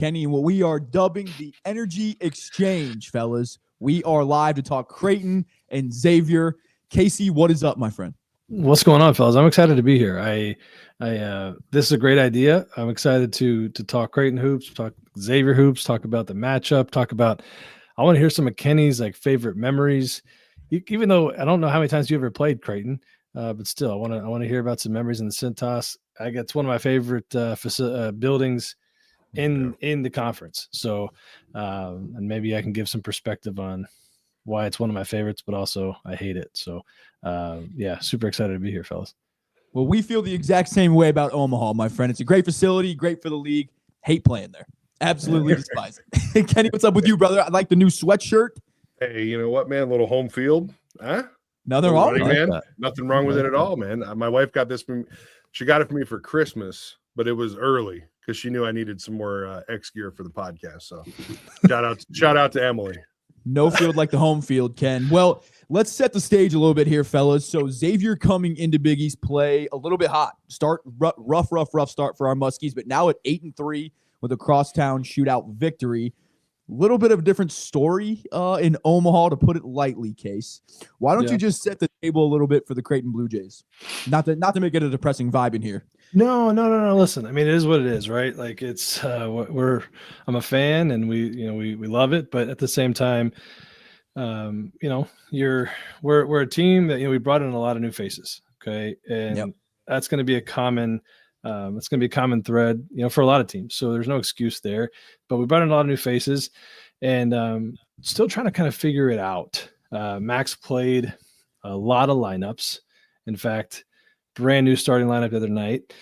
Kenny, and what we are dubbing the Energy Exchange, fellas. We are live to talk Creighton and Xavier. Casey, what is up, my friend? What's going on, fellas? I'm excited to be here. This is a great idea. I'm excited to talk Creighton hoops, talk Xavier hoops, talk about the matchup, I want to hear some of Kenny's favorite memories. Even though I don't know how many times you ever played Creighton, but still, I want to hear about some memories in the Cintas. It's one of my favorite buildings in the conference. So, and maybe I can give some perspective on why it's one of my favorites, but also I hate it. So, super excited to be here, fellas. Well, we feel the exact same way about Omaha, my friend. It's a great facility, great for the league. Hate playing there. Absolutely despise it. Kenny, what's up with you, brother? I like the new sweatshirt. Hey, you know what, man? Little home field. Huh? Nothing wrong with it, man. That. Nothing wrong with it at all, man. My wife got this from, she got it for me for Christmas, but it was early because she knew I needed some more X gear for the podcast. So shout out to Emily. No field like the home field, Ken. Well, let's set the stage a little bit here, fellas. So Xavier coming into Big East play a little bit hot. Rough start for our Muskies, but now at 8-3 with a crosstown shootout victory. Little bit of a different story in Omaha, to put it lightly, Case. Why don't you just set the table a little bit for the Creighton Bluejays? Not to make it a depressing vibe in here. No. Listen, I mean, it is what it is, right? Like it's I'm a fan and we love it, but at the same time, we're a team that we brought in a lot of new faces, okay, and that's going to be a common. It's going to be a common thread, for a lot of teams. So there's no excuse there. But we brought in a lot of new faces, and still trying to kind of figure it out. Max played a lot of lineups. In fact, brand new starting lineup the other night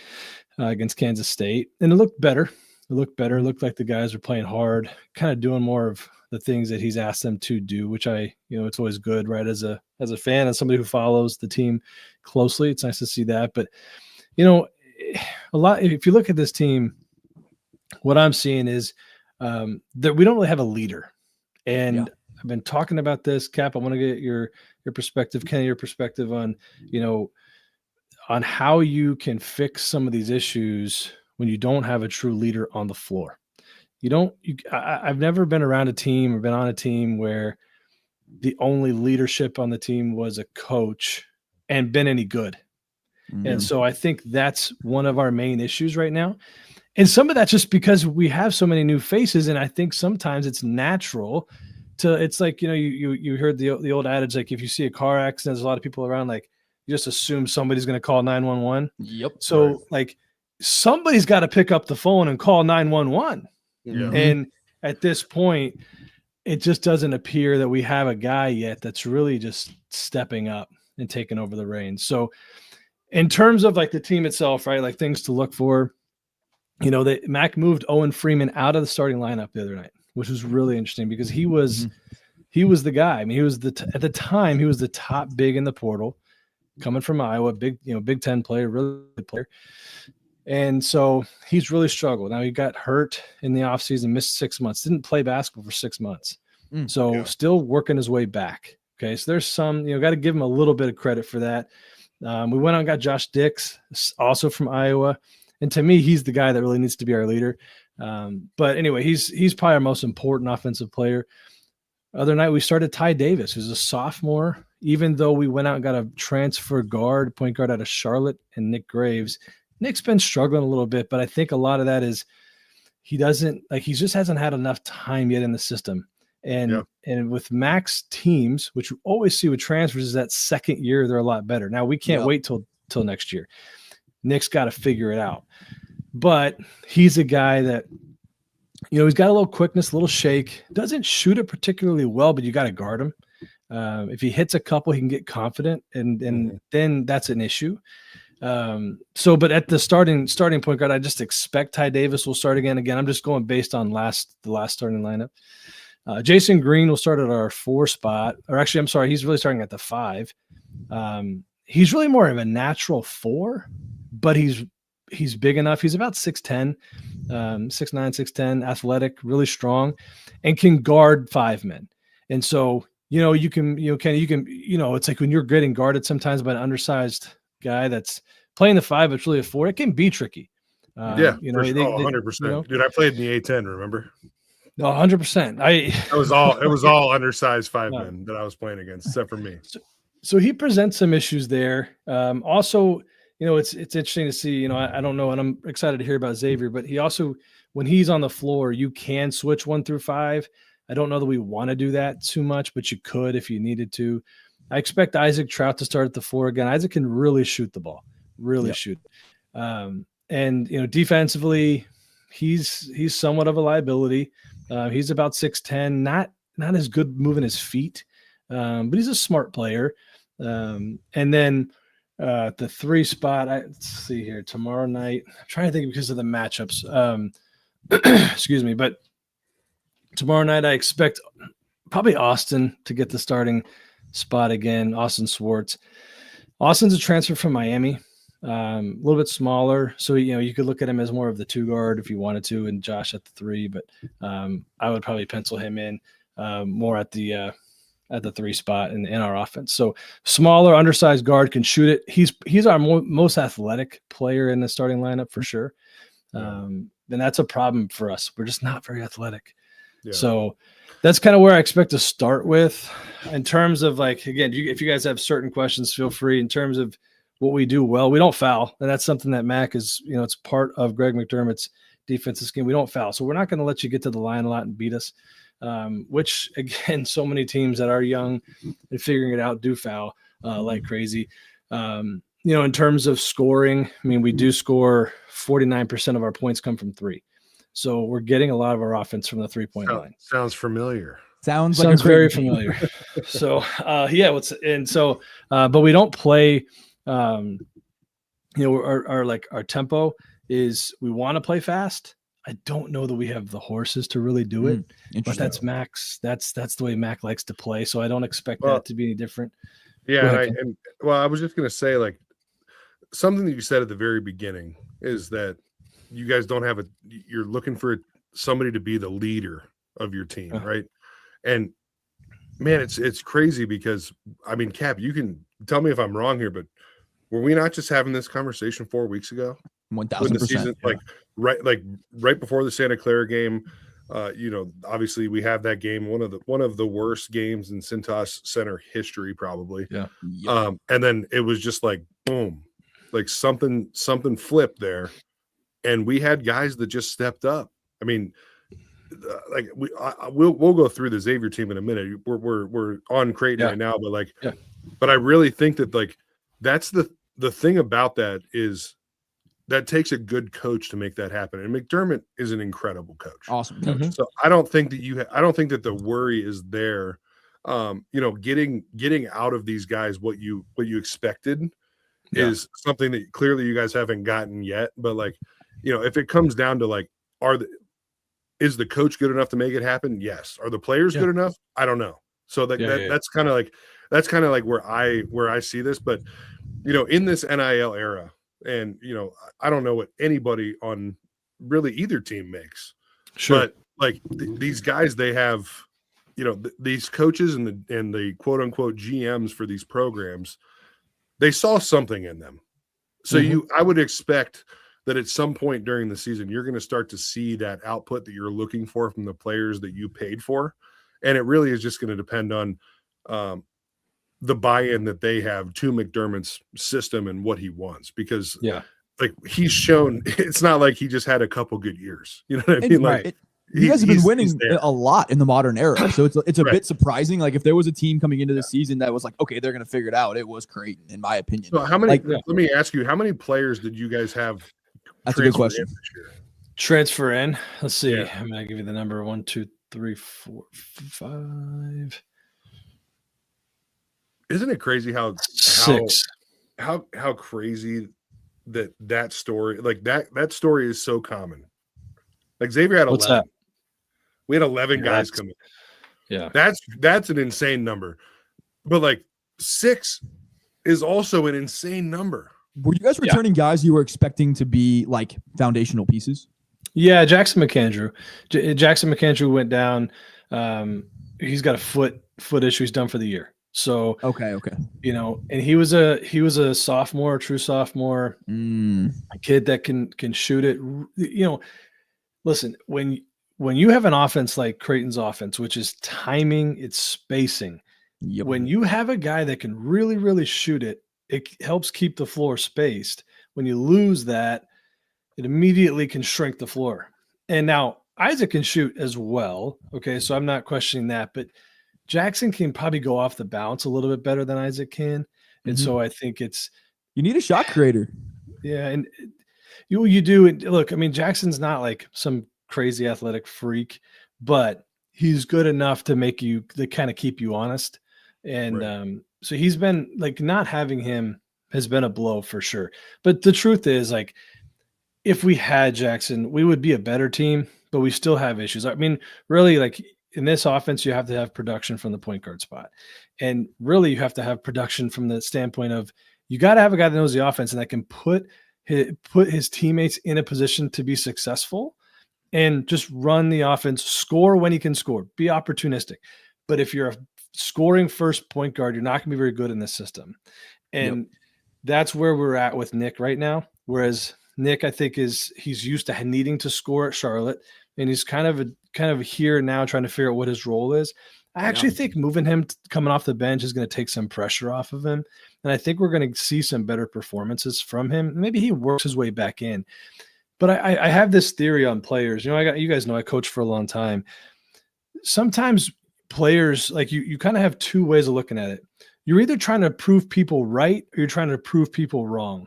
against Kansas State, and it looked better. It looked like the guys were playing hard, kind of doing more of the things that he's asked them to do, which it's always good, right? As a fan and somebody who follows the team closely, it's nice to see that. But a lot. If you look at this team, what I'm seeing is that we don't really have a leader. And I've been talking about this, Cap. I want to get your perspective, Kenny, your perspective on on how you can fix some of these issues when you don't have a true leader on the floor. I've never been around a team or been on a team where the only leadership on the team was a coach and been any good. And so I think that's one of our main issues right now. And some of that's just because we have so many new faces. And I think sometimes it's natural it's like, you heard the old adage, like if you see a car accident, there's a lot of people around, like you just assume somebody's going to call 911. Yep. So like somebody's got to pick up the phone and call 911. Yeah. And at this point, it just doesn't appear that we have a guy yet that's really just stepping up and taking over the reins. So in terms of like the team itself, right, like things to look for, Mac moved Owen Freeman out of the starting lineup the other night, which was really interesting because he was the guy. I mean, he was at the time he was the top big in the portal, coming from Iowa, big Big Ten player, really good player. And so he's really struggled. Now he got hurt in the offseason, missed 6 months, didn't play basketball for 6 months. Still working his way back. Okay. So there's some, got to give him a little bit of credit for that. We went out and got Josh Dix, also from Iowa. And to me, he's the guy that really needs to be our leader. But anyway, he's probably our most important offensive player. Other night, we started Ty Davis, who's a sophomore, even though we went out and got a transfer point guard out of Charlotte and Nick Graves. Nick's been struggling a little bit, but I think a lot of that is he just hasn't had enough time yet in the system. And with Max teams, which you always see with transfers, is that second year they're a lot better. Now we can't wait till next year. Nick's got to figure it out. But he's a guy that, he's got a little quickness, a little shake. Doesn't shoot it particularly well, but you got to guard him. If he hits a couple, he can get confident, and then that's an issue. But at the starting point guard, I just expect Ty Davis will start again. I'm just going based on the last starting lineup. Jason Green will start at our 4 spot, or actually, I'm sorry, he's really starting at the 5. He's really more of a natural 4, but he's big enough. He's about 6'10", 6'9", 6'10", athletic, really strong, and can guard 5 men. And so, you can, Kenny, it's like when you're getting guarded sometimes by an undersized guy that's playing the 5, but it's really a 4, it can be tricky. You know, for sure. they, 100%. you know? Dude, I played in the A10, remember? No, 100%. It was all undersized 5 men that I was playing against, except for me. So he presents some issues there. Also, you know, it's interesting to see, you know, I don't know, and I'm excited to hear about Xavier, but he also, when he's on the floor, you can switch 1 through 5. I don't know that we want to do that too much, but you could if you needed to. I expect Isaac Trout to start at the 4 again. Isaac can really shoot the ball, really shoot. And, you know, defensively, he's somewhat of a liability. He's about 6'10", not as good moving his feet, but he's a smart player. And then the 3 spot, let's see here, tomorrow night, I'm trying to think because of the matchups. Excuse me, but tomorrow night I expect probably Austin to get the starting spot again, Austin Swartz. Austin's a transfer from Miami. A little bit smaller, so you know you could look at him as more of the 2 guard if you wanted to, and Josh at the 3. But I would probably pencil him in more at the 3 spot in our offense. So smaller, undersized guard can shoot it. He's our most athletic player in the starting lineup for sure, and that's a problem for us. We're just not very athletic. Yeah. So that's kind of where I expect to start with. In terms of, like, again, if you guys have certain questions, feel free. In terms of what we do well, we don't foul. And that's something that Mac is, you know, it's part of Greg McDermott's defensive scheme. We don't foul. So we're not going to let you get to the line a lot and beat us, which, again, so many teams that are young and figuring it out do foul like crazy. You know, in terms of scoring, I mean, we do score 49% of our points come from 3. So we're getting a lot of our offense from the 3-point line. Sounds familiar. Sounds very familiar. So, but we don't play. You know, our tempo is, we want to play fast. I don't know that we have the horses to really do it, but that's Mac's. That's the way Mac likes to play. So I don't expect that to be any different. Yeah, I was just gonna say, like, something that you said at the very beginning is that you guys don't have you're looking for somebody to be the leader of your team, right? And man, it's crazy because, I mean, Cap, you can tell me if I'm wrong here, but were we not just having this conversation 4 weeks ago? 1,000%. Right before the Santa Clara game, you know, obviously we have that game, one of the worst games in Cintas Center history, probably. Yeah. And then it was just like, boom, like something flipped there, and we had guys that just stepped up. I mean, we'll go through the Xavier team in a minute. We're on Creighton right now, but but I really think that, like, that's the thing about that is that takes a good coach to make that happen. And McDermott is an incredible coach. Awesome coach. So I don't think that the worry is there. You know, getting out of these guys what you expected is something that clearly you guys haven't gotten yet. But, like, you know, if it comes down to, like, is the coach good enough to make it happen? Yes. Are the players good enough? I don't know. So that's kind of like where I see this. But, you know, in this NIL era, and, you know, I don't know what anybody on really either team makes. Sure. But, like, these guys, they have, you know, these coaches and the quote unquote GMs for these programs, they saw something in them. So I would expect that at some point during the season, you're going to start to see that output that you're looking for from the players that you paid for. And it really is just going to depend on the buy-in that they have to McDermott's system and what he wants. Because, like, he's shown, it's not like he just had a couple good years. You know what I mean? Like, you guys have been winning a lot in the modern era. So it's a bit surprising. Like, if there was a team coming into the season that was like, okay, they're going to figure it out, it was Creighton, in my opinion. So how many, let me ask you, how many players did you guys have? That's a good question. Transfer in. Let's see. I'm going to give you the number 1, 2, 3, 4, 5. Isn't it crazy how 6? How crazy that story, like that story is so common. Like, Xavier had 11. What's that? We had 11 guys come in. Yeah. That's an insane number. But, like, 6 is also an insane number. Were you guys returning guys you were expecting to be, like, foundational pieces? Yeah, Jackson McAndrew. Jackson McAndrew went down. He's got a foot issue. He's done for the year. So Okay. and he was a sophomore, a true sophomore, a kid that can shoot it. Listen, when you have an offense like Creighton's offense, which is timing, it's spacing. Yep. When you have a guy that can really, really shoot it, it helps keep the floor spaced. When you lose that, it immediately can shrink the floor. And now Isaac can shoot as well. Okay, so I'm not questioning that, but Jackson can probably go off the bounce a little bit better than Isaac can. And so I think you need a shot creator. Yeah, and you do. And look, I mean, Jackson's not like some crazy athletic freak, but he's good enough to kind of keep you honest. And so he's been like, not having him has been a blow for sure. But the truth is, like, if we had Jackson, we would be a better team, but we still have issues. I mean, really, like in this offense, you have to have production from the point guard spot. And really, you have to have production from the standpoint of you got to have a guy that knows the offense and that can put his teammates in a position to be successful and just run the offense, score when he can score, be opportunistic. But if you're a scoring first point guard, you're not going to be very good in this system. And that's where we're at with Nick right now. Whereas Nick, I think, he's used to needing to score at Charlotte, and he's kind of here now trying to figure out what his role is. I actually think moving him coming off the bench is going to take some pressure off of him. And I think we're going to see some better performances from him. Maybe he works his way back in. But I have this theory on players. You guys know I coached for a long time. Sometimes players, like you kind of have two ways of looking at it. You're either trying to prove people right or you're trying to prove people wrong.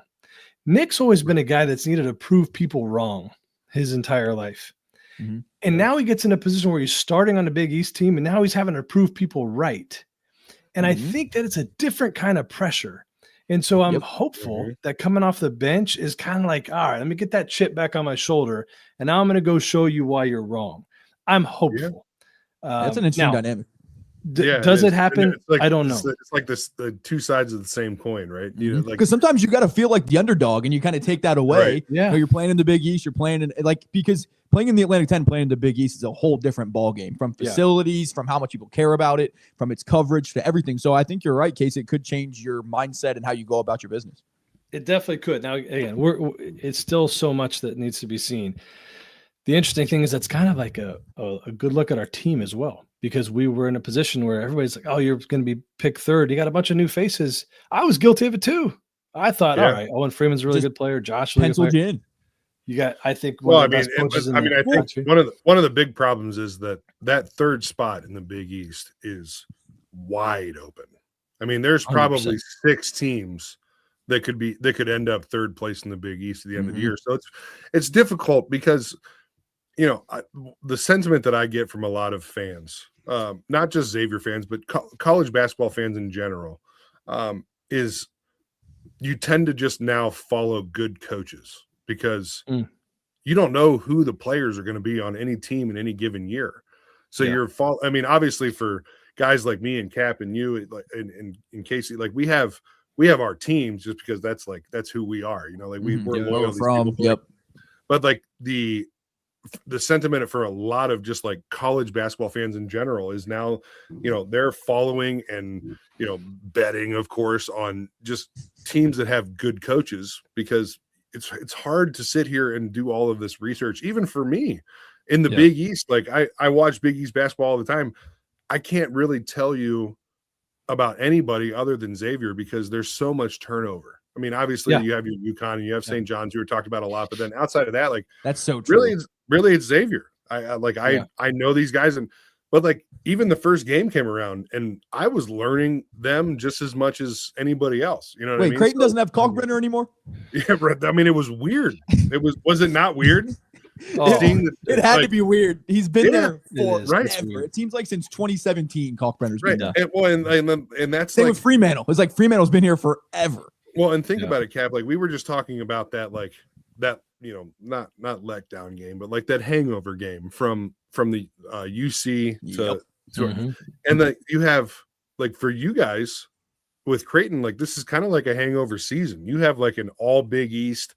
Nick's always been a guy that's needed to prove people wrong his entire life. Mm-hmm. And now he gets in a position where he's starting on a Big East team, and now he's having to prove people right. And I think that it's a different kind of pressure. And so I'm hopeful that coming off the bench is kind of like, all right, let me get that chip back on my shoulder, and now I'm going to go show you why you're wrong. I'm hopeful. That's an interesting dynamic. Does it happen? I don't know. It's like the two sides of the same coin, right? Because sometimes you got to feel like the underdog, and you kind of take that away. Right. Yeah, you're playing in the Big East. You're playing in because playing in the Atlantic 10, playing in the Big East is a whole different ball game. From facilities, from how much people care about it, from its coverage to everything. So I think you're right, Case. It could change your mindset and how you go about your business. It definitely could. Now, again, it's still so much that needs to be seen. The interesting thing is that's kind of like a good look at our team as well, because we were in a position where everybody's like, oh, you're going to be picked third. You got a bunch of new faces. I was guilty of it too. I thought, all right, Owen Freeman's a really good player. Josh, penciled you in. You got, I think, I think one of the big problems is that third spot in the Big East is wide open. I mean, there's probably 6 teams that could end up third place in the Big East at the end of the year. So it's difficult because, the sentiment that I get from a lot of fans, not just Xavier fans, but college basketball fans in general, is you tend to just now follow good coaches because you don't know who the players are going to be on any team in any given year. So I mean, obviously for guys like me and Cap and you and Casey, like we have our teams just because that's who we are, like we're loyal to these people. But like the sentiment for a lot of just like college basketball fans in general is now, they're following and, betting, of course, on just teams that have good coaches, because it's hard to sit here and do all of this research. Even for me in the Big East, like I watch Big East basketball all the time. I can't really tell you about anybody other than Xavier because there's so much turnover. I mean, obviously you have your UConn and you have St. John's, who were talked about a lot, but then outside of that, like that's so true. Really it's Xavier. I know these guys, but like even the first game came around and I was learning them just as much as anybody else. You know what I mean? Creighton doesn't have Kalkbrenner anymore? Yeah, I mean, it was weird. Was it not weird? It had to be weird. He's been there for forever. It seems like since 2017, Kalkbrenner's been there. And that's same with Fremantle. It's like Fremantle's been here forever. Well, and think about it, Cap. Like we were just talking about that, like that, not letdown game, but like that hangover game from the UC to and that you have like for you guys with Creighton, like this is kind of like a hangover season. You have like an all Big East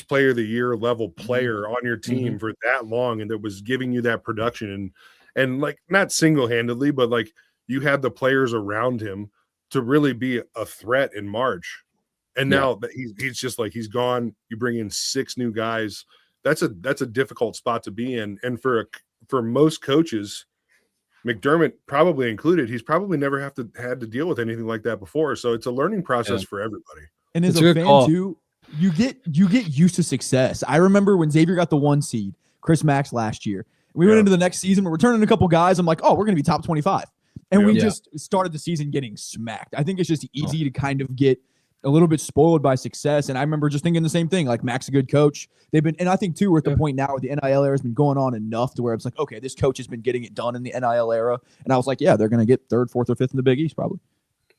Player of the Year level player on your team for that long, and that was giving you that production and like not single-handedly, but like you had the players around him to really be a threat in March. And now that he's just like, he's gone. You bring in 6 new guys. That's a difficult spot to be in. And for most coaches, McDermott probably included, he's probably never had to deal with anything like that before. So it's a learning process for everybody. And as a fan too, you get used to success. I remember when Xavier got the 1 seed, Chris Max last year. We went into the next season, we're returning a couple guys. I'm like, oh, we're going to be top 25. And we just started the season getting smacked. I think it's just easy to kind of get a little bit spoiled by success. And I remember just thinking the same thing, like Mac's a good coach. And I think too, we're at the point now where the NIL era has been going on enough to where it's like, okay, this coach has been getting it done in the NIL era. And I was like, yeah, they're going to get 3rd, 4th, or 5th in the Big East probably.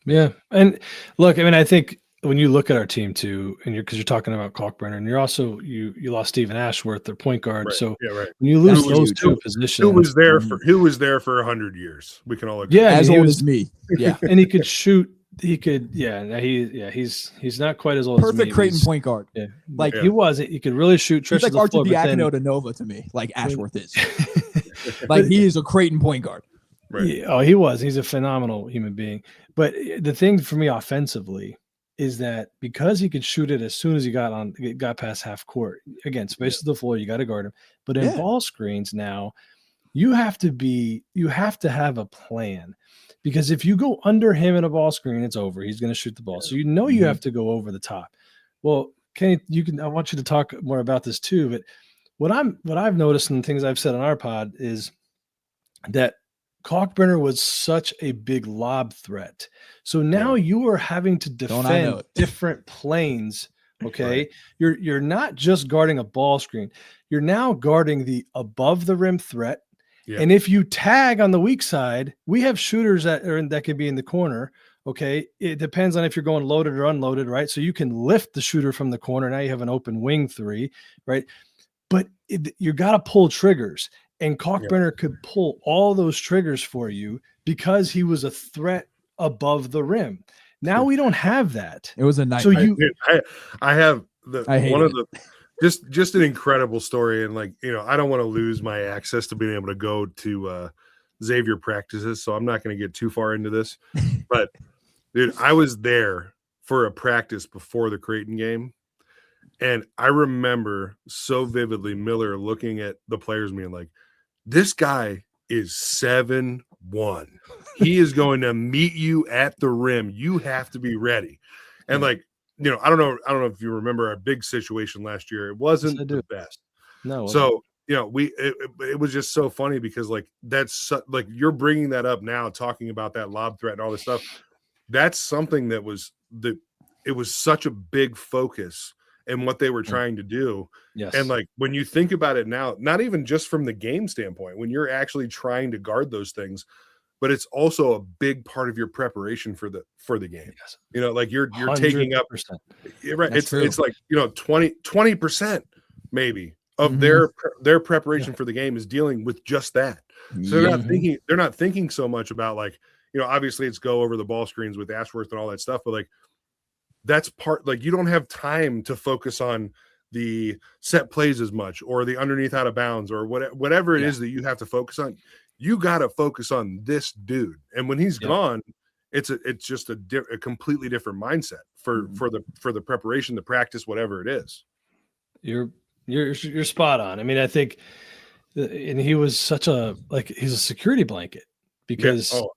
Yeah. And look, I mean, I think when you look at our team too, and because you're talking about Kalkbrenner, and you're also you lost Stephen Ashworth, their point guard. Right. So when you lose those two positions, who was there for 100 years? We can all agree. Yeah, as old as me. Yeah, and he could shoot. He could. He's not quite as old. Perfect as me. Creighton point guard. Yeah, like he was. He could really shoot. He's like Archie Diacono to Nova to me, like Ashworth is. Like he is a Creighton point guard. Right. Yeah, he was. He's a phenomenal human being. But the thing for me offensively is that because he could shoot it as soon as he got past half court, again, space to the floor, you got to guard him. But in ball screens now, you have to have a plan, because if you go under him in a ball screen, it's over. He's going to shoot the ball. So you have to go over the top. Well, Kenny, I want you to talk more about this too. But what I've noticed and things I've said on our pod is that Kalkbrenner was such a big lob threat. So now you are having to defend different planes. Okay. Right. You're not just guarding a ball screen. You're now guarding the above the rim threat. Yeah. And if you tag on the weak side, we have shooters that could be in the corner. Okay. It depends on if you're going loaded or unloaded, right? So you can lift the shooter from the corner. Now you have an open wing 3, right? But you got to pull triggers. And Kalkbrenner could pull all those triggers for you because he was a threat above the rim. Now we don't have that. It was a nightmare. So I have just an incredible story. And I don't want to lose my access to being able to go to Xavier practices. So I'm not going to get too far into this. But dude, I was there for a practice before the Creighton game. And I remember so vividly Miller looking at the players being like, this guy is 7'1". He is going to meet you at the rim. You have to be ready. And I don't know if you remember our big situation last year. It wasn't the best. No. So, it was just so funny because that's you're bringing that up now, talking about that lob threat and all this stuff. That's something that it was such a big focus and what they were trying to do. Yes. And when you think about it now, not even just from the game standpoint, when you're actually trying to guard those things, but it's also a big part of your preparation for the game. Yes. You're 100%. Taking up, right. That's it's 20% maybe of their preparation for the game is dealing with just that. So they're not thinking so much about obviously it's go over the ball screens with Ashworth and all that stuff, but that's part, you don't have time to focus on the set plays as much or the underneath out of bounds or whatever it is that you have to focus on. You got to focus on this dude. And when he's gone, it's just a completely different mindset for the preparation, the practice, whatever it is. You're spot on. I mean, I think, and he was such he's a security blanket because the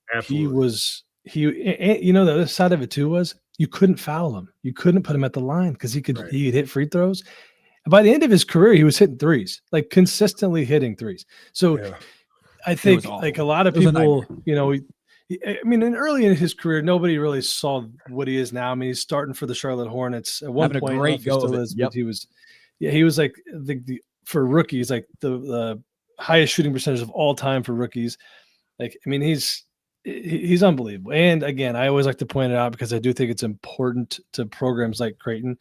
other side of it too was, you couldn't foul him. You couldn't put him at the line because he'd hit free throws. And by the end of his career, he was hitting threes, consistently hitting threes. So I think a lot of people, early in his career, nobody really saw what he is now. I mean, he's starting for the Charlotte Hornets at one point. A great go of it. Yep. He was for rookies, the highest shooting percentage of all time for rookies. He's unbelievable. And again, I always like to point it out because I do think it's important to programs like Creighton.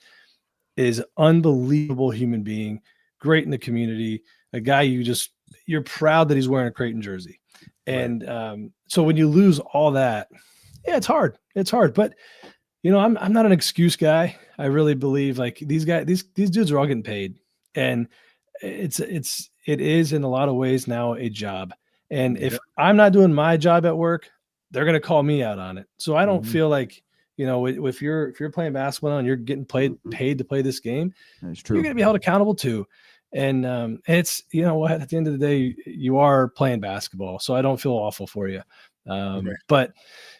Is unbelievable human being, great in the community, a guy you're proud that he's wearing a Creighton jersey. And so when you lose all that, it's hard. It's hard. But I'm not an excuse guy. I really believe these dudes are all getting paid. And it is in a lot of ways now a job. And if I'm not doing my job at work, they're going to call me out on it. So I don't Mhm. feel like, if you're playing basketball and you're getting paid to play this game, That's true. you're going to be held accountable too. And it's, what, at the end of the day, you are playing basketball. So I don't feel awful for you. But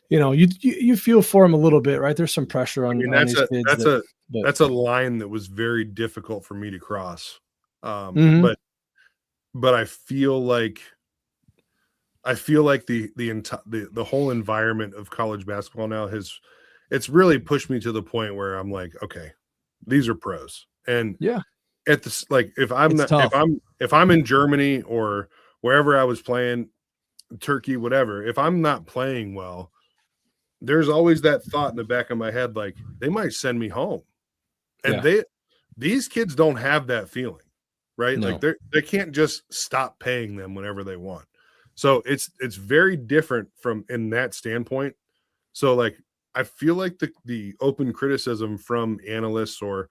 you feel for them a little bit, right? There's some pressure on, that's these kids. that's a line that was very difficult for me to cross. Mhm. But I feel like the whole environment of college basketball now it's really pushed me to the point where I'm like, okay, these are pros. And Yeah. at this, like, if I'm in Germany or wherever I was playing, Turkey, whatever, if I'm not playing well, there's always that thought in the back of my head, like, they might send me home. And these kids don't have that feeling, right? No. Like they can't just stop paying them whenever they want. So it's very different from in that standpoint. So like, I feel like the open criticism from analysts or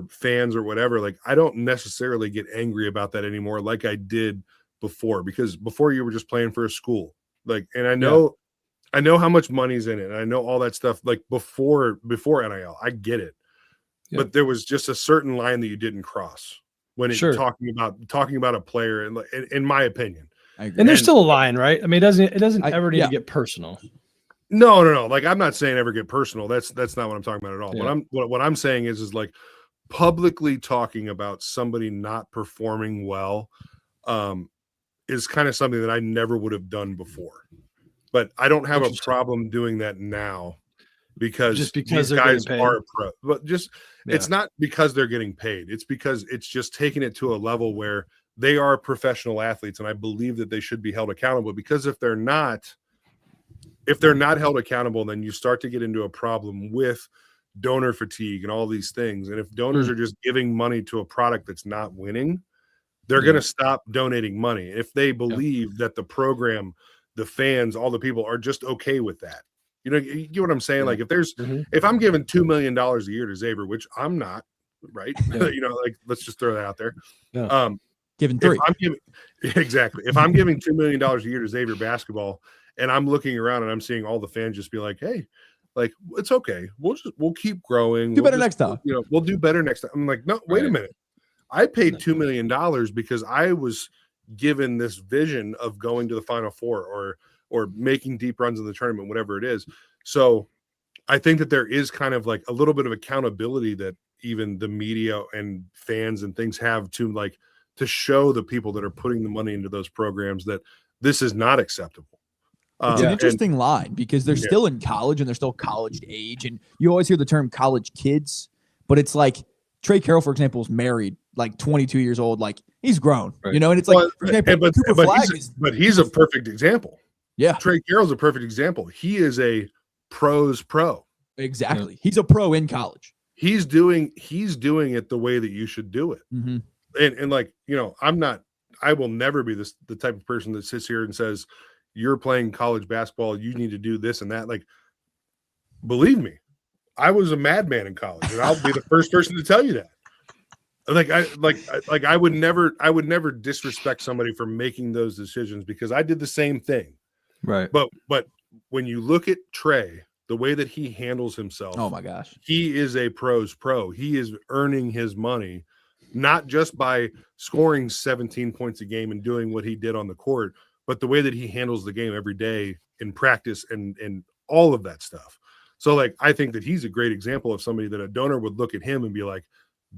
fans or whatever, like, I don't necessarily get angry about that anymore like I did before, because before you were just playing for a school. Like, and I know how much money's in it, and I know all that stuff, like before NIL. I get it. Yeah. But there was just a certain line that you didn't cross when talking about a player, and in my opinion. And there's still a line, right? I mean, it doesn't ever need to get personal. No. Like, I'm not saying ever get personal. That's not what I'm talking about at all. Yeah. What I'm saying is like, publicly talking about somebody not performing well is kind of something that I never would have done before. But I don't have a problem doing that now, because these guys are pro. But it's not because they're getting paid. It's because it's just taking it to a level where they are professional athletes, and I believe that they should be held accountable. Because if they're not held accountable, then you start to get into a problem with donor fatigue and all these things. And if donors are just giving money to a product that's not winning, they're going to stop donating money. If they believe that the program, the fans, all the people are just okay with that. You get what I'm saying? Like, if I'm giving $2 million a year to Xavier, which I'm not, right? Like, let's just throw that out there. Giving $3. If I'm giving $2 million a year to Xavier basketball, and I'm looking around and I'm seeing all the fans just be like, hey, like, it's okay. We'll keep growing. Do better next time. We'll do better next time. I'm like, no, wait a minute. I paid $2 million because I was given this vision of going to the Final Four or making deep runs in the tournament, whatever it is. So I think that there is kind of like a little bit of accountability that even the media and fans and things have to show the people that are putting the money into those programs that this is not acceptable. It's an interesting line, because they're still in college and they're still college age. And you always hear the term college kids, but it's like Trey Carroll, for example, is married, like 22 years old. Like, he's grown, and it's like, for example, but he's a perfect example. Yeah. Trey Carroll's a perfect example. He is a pro's pro. Exactly. Yeah. He's a pro in college. He's doing it the way that you should do it. Mm-hmm. And like, I will never be the type of person that sits here and says, you're playing college basketball, you need to do this and that. Like, believe me, I was a madman in college, and I'll be the first person to tell you that. I would never disrespect somebody for making those decisions, because I did the same thing. Right. But when you look at Trey, the way that he handles himself, oh my gosh, he is a pro's pro. He is earning his money, not just by scoring 17 points a game and doing what he did on the court, but the way that he handles the game every day in practice and all of that stuff. So, like, I think that he's a great example of somebody that a donor would look at him and be like,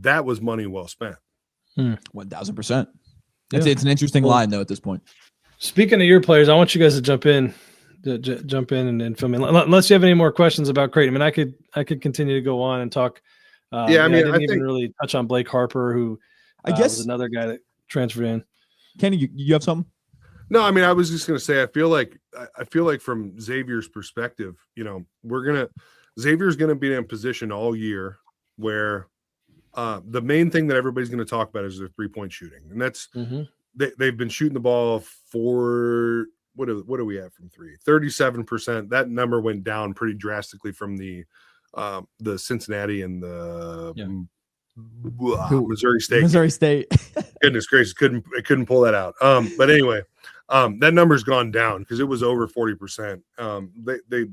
that was money well spent. 1000%. It's an interesting line, though, at this point. Speaking of your players, I want you guys to jump in and fill me in. Unless you have any more questions about Creighton. I mean, I could continue to go on and talk. I didn't even really touch on Blake Harper, who I guess was another guy that transferred in. Kenny, you have something? No, I mean, I was just going to say, I feel like from Xavier's perspective, Xavier's going to be in a position all year where the main thing that everybody's going to talk about is their 3-point shooting. And that's, they've been shooting the ball for, what do we have from 3? 37%. That number went down pretty drastically from the Cincinnati and the Missouri State. Missouri State. Goodness gracious, couldn't pull that out. But anyway, That number's gone down because it was over 40%.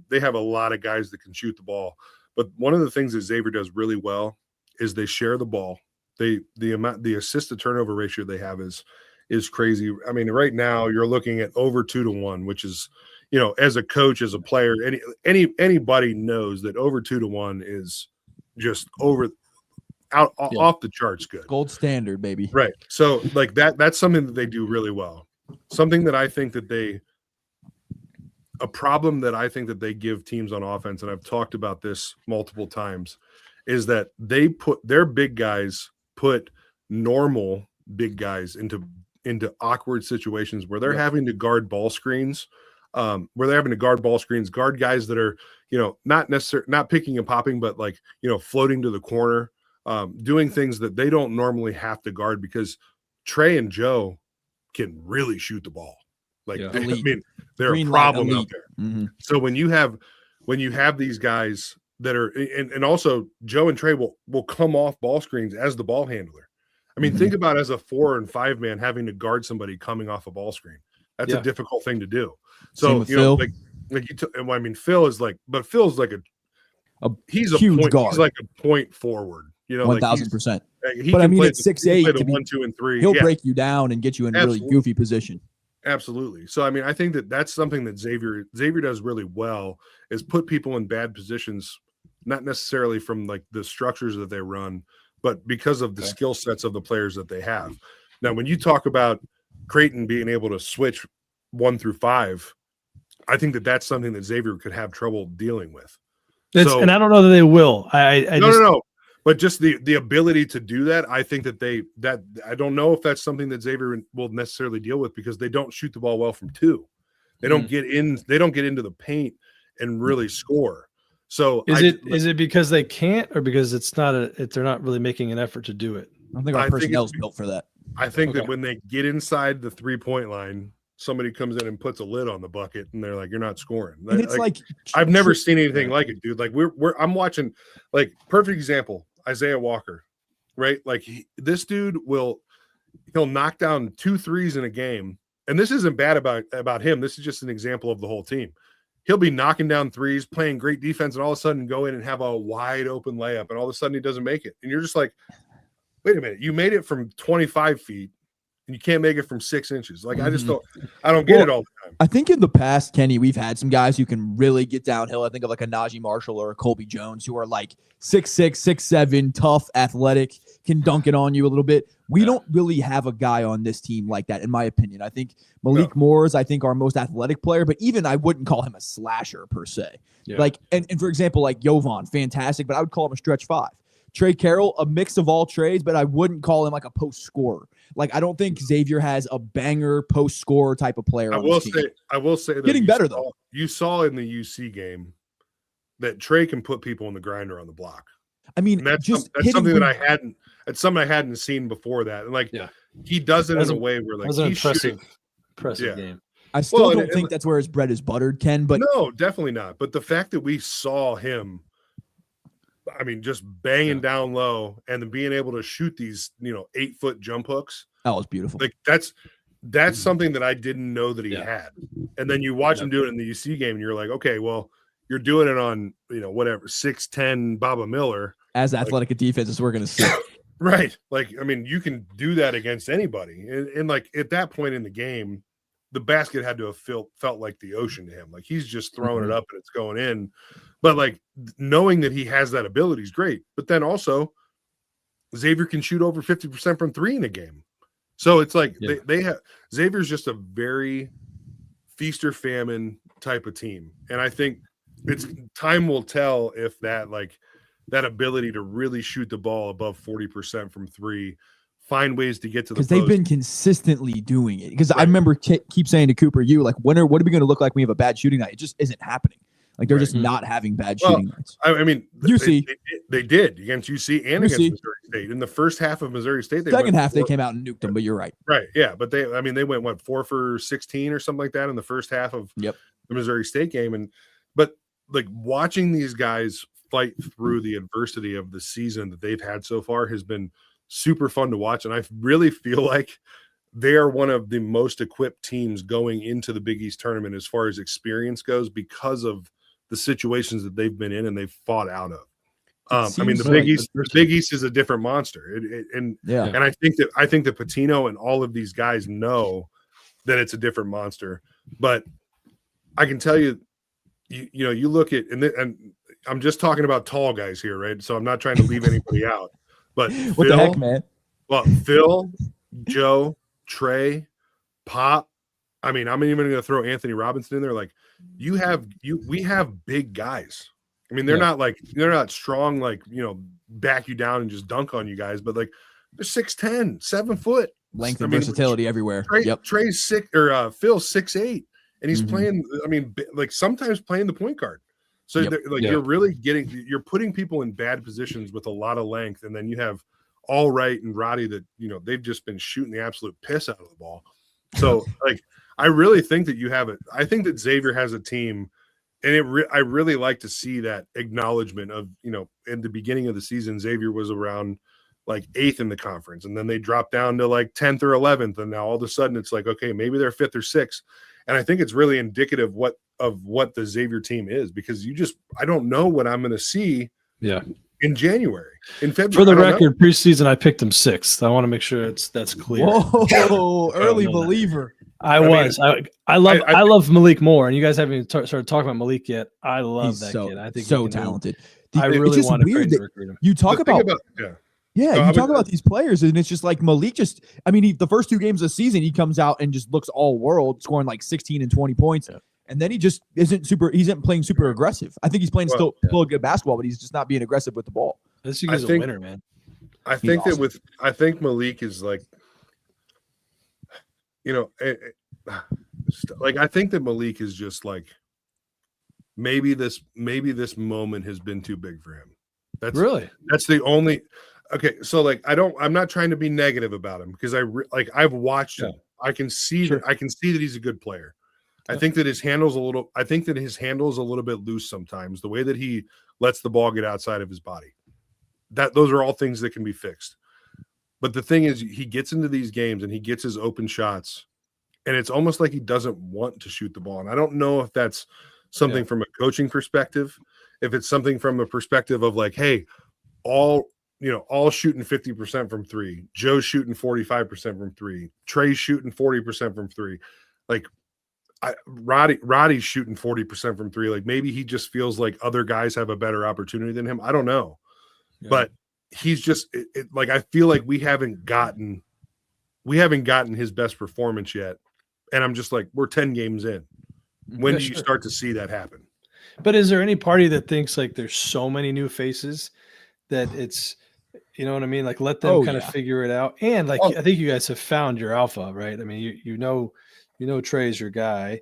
They have a lot of guys that can shoot the ball, but one of the things that Xavier does really well is they share the ball. The assist to turnover ratio they have is crazy. I mean, right now you're looking at over 2-1, which is, as a coach, as a player, anybody knows that over 2-1 is just off the charts good. Gold standard, baby. Right. So like that's something that they do really well. Something that I think that a problem that I think that they give teams on offense, and I've talked about this multiple times, is that they put their big guys put normal big guys into awkward situations where they're having to guard ball screens, guard guys that are, not picking and popping, but like, floating to the corner, doing things that they don't normally have to guard because Trey and Joe can really shoot the ball. Like, I mean, they're a problem out there. Mm-hmm. So when you have these guys that are, and also Joe and Trey will come off ball screens as the ball handler. I mean, think about as a 4 and 5 man having to guard somebody coming off a ball screen. That's a difficult thing to do. So, Phil. Phil is like, but Phil's like he's a huge point guard. He's like a point forward, 1,000%. He but I mean, play at 6'8", the 1, 2, and 3. He'll break you down and get you in a really goofy position. Absolutely. So, I mean, I think that's something that Xavier does really well is put people in bad positions, not necessarily from like the structures that they run, but because of the skill sets of the players that they have. Now, when you talk about Creighton being able to switch 1 through 5, I think that that's something that Xavier could have trouble dealing with. And I don't know that they will. No. But just the ability to do that, I think that I don't know if that's something that Xavier will necessarily deal with because they don't shoot the ball well from 2. They don't get in. They don't get into the paint and really score. So is it because they can't, or because they're not really making an effort to do it? I don't think our personnel is built for that. I think that when they get inside the 3-point line, somebody comes in and puts a lid on the bucket, and they're like, "You're not scoring." And it's like I've never seen anything like it, dude. Like I'm watching, like, perfect example, Isaiah Walker, right? Like this dude he'll knock down 2 threes in a game, and this isn't bad about him. This is just an example of the whole team. He'll be knocking down threes, playing great defense, and all of a sudden go in and have a wide open layup, and all of a sudden he doesn't make it, and you're just like, wait a minute, you made it from 25 feet. And you can't make it from 6 inches. Like, I don't get it all the time. I think in the past, Kenny, we've had some guys who can really get downhill. I think of like a Najee Marshall or a Colby Jones who are like 6'6", 6'7", tough, athletic, can dunk it on you a little bit. We don't really have a guy on this team like that, in my opinion. I think Malik Moore is, our most athletic player, but even I wouldn't call him a slasher per se. Yeah. Like, and for example, like Jovan, fantastic, but I would call him a stretch 5. Trey Carroll, a mix of all trades, but I wouldn't call him like a post scorer. Like, I don't think Xavier has a banger post scorer type of player. I will say that getting better though. You saw in the UC game that Trey can put people in the grinder on the block. I mean, that's something that I hadn't seen before that. And like, he does it in a way where like he's impressive game. I still don't think that's where his bread is buttered, Ken. But no, definitely not. But the fact that we saw him, I mean, just banging down low and then being able to shoot these, 8-foot jump hooks. That was beautiful. Like that's something that I didn't know that he had. And then you watch him do it in the UC game and you're like, okay, well, you're doing it on, 6'10" Baba Miller. As athletic a defense as we're going to see. Right. Like, I mean, you can do that against anybody. And like at that point in the game, the basket had to have felt like the ocean to him. Like he's just throwing it up and it's going in. But like knowing that he has that ability is great. But then also Xavier can shoot over 50% from 3 in a game. So it's like they have Xavier's just a very feast or famine type of team. And I think time will tell if that ability to really shoot the ball above 40% from 3, find ways to get to the post. Because they've been consistently doing it. Because I remember keep saying to Cooper, what are we going to look like when we have a bad shooting night? It just isn't happening. Like they're just not having bad shooting nights. I mean, UC they did against UC and against Missouri State. In the first half of Missouri State, they came out and nuked them. But you're right. Right, yeah, but they went 4 for 16 or something like that in the first half of the Missouri State game. But like watching these guys fight through the adversity of the season that they've had so far has been super fun to watch, and I really feel like they are one of the most equipped teams going into the Big East tournament as far as experience goes because of the situations that they've been in and they've fought out of. I mean, the Big East is a different monster, and I think that Patino and all of these guys know that it's a different monster. But I can tell you, you look at and I'm just talking about tall guys here, right? So I'm not trying to leave anybody out. But what the heck, man? Well, Phil, Joe, Trey, Pop. I mean, I'm even going to throw Anthony Robinson in there. Like, we have big guys. I mean, they're not strong, like, back you down and just dunk on you guys, but like they're 6'10", 7 foot. Length and versatility everywhere. Trey's Phil's 6'8", and he's playing. I mean, like sometimes playing the point guard. So you're really you're putting people in bad positions with a lot of length, and then you have All Right and Roddy that they've just been shooting the absolute piss out of the ball. So like I really think that you have it. I think that Xavier has a team, and I really like to see that acknowledgement of in the beginning of the season, Xavier was around like 8th in the conference, and then they dropped down to like 10th or 11th, and now all of a sudden it's like, okay, maybe they're 5th or 6th. And I think it's really indicative of what the Xavier team is, because I don't know what I'm going to see in January, in February. For the record, preseason, I picked him 6th. I want to make sure that's clear. Whoa, early believer. I love Malik more, and you guys haven't started talking about Malik yet. I love that kid. I think so talented. I really want to recruit him. You talk about these players, and it's just like Malik the first 2 games of the season, he comes out and just looks all world, scoring like 16 and 20 points. Yeah. And then he just he isn't playing super aggressive. I think he's playing still good basketball, but he's just not being aggressive with the ball. This guy's a winner, man. I think Malik is like, I think that Malik is just like, maybe this moment has been too big for him. That's the only. Okay, so like I'm not trying to be negative about him, because I've watched him. I can see that he's a good player. I think that his handle's a little bit loose sometimes, the way that he lets the ball get outside of his body. Those are all things that can be fixed. But the thing is, he gets into these games and he gets his open shots, and it's almost like he doesn't want to shoot the ball. And I don't know if that's something from a coaching perspective, if it's something from a perspective of like, hey, all shooting 50% from 3, Joe's shooting 45% from 3, Trey's shooting 40% from 3. Like Roddy's shooting 40% from 3. Like maybe he just feels like other guys have a better opportunity than him. I don't know. Yeah. But he's just like, I feel like we haven't gotten his best performance yet. And I'm just like, we're 10 games in. When do you start to see that happen? But is there any party that thinks like there's so many new faces that it's, you know what I mean? Like let them kind of figure it out. And like, I think you guys have found your alpha, right? I mean, you know, Trey's your guy,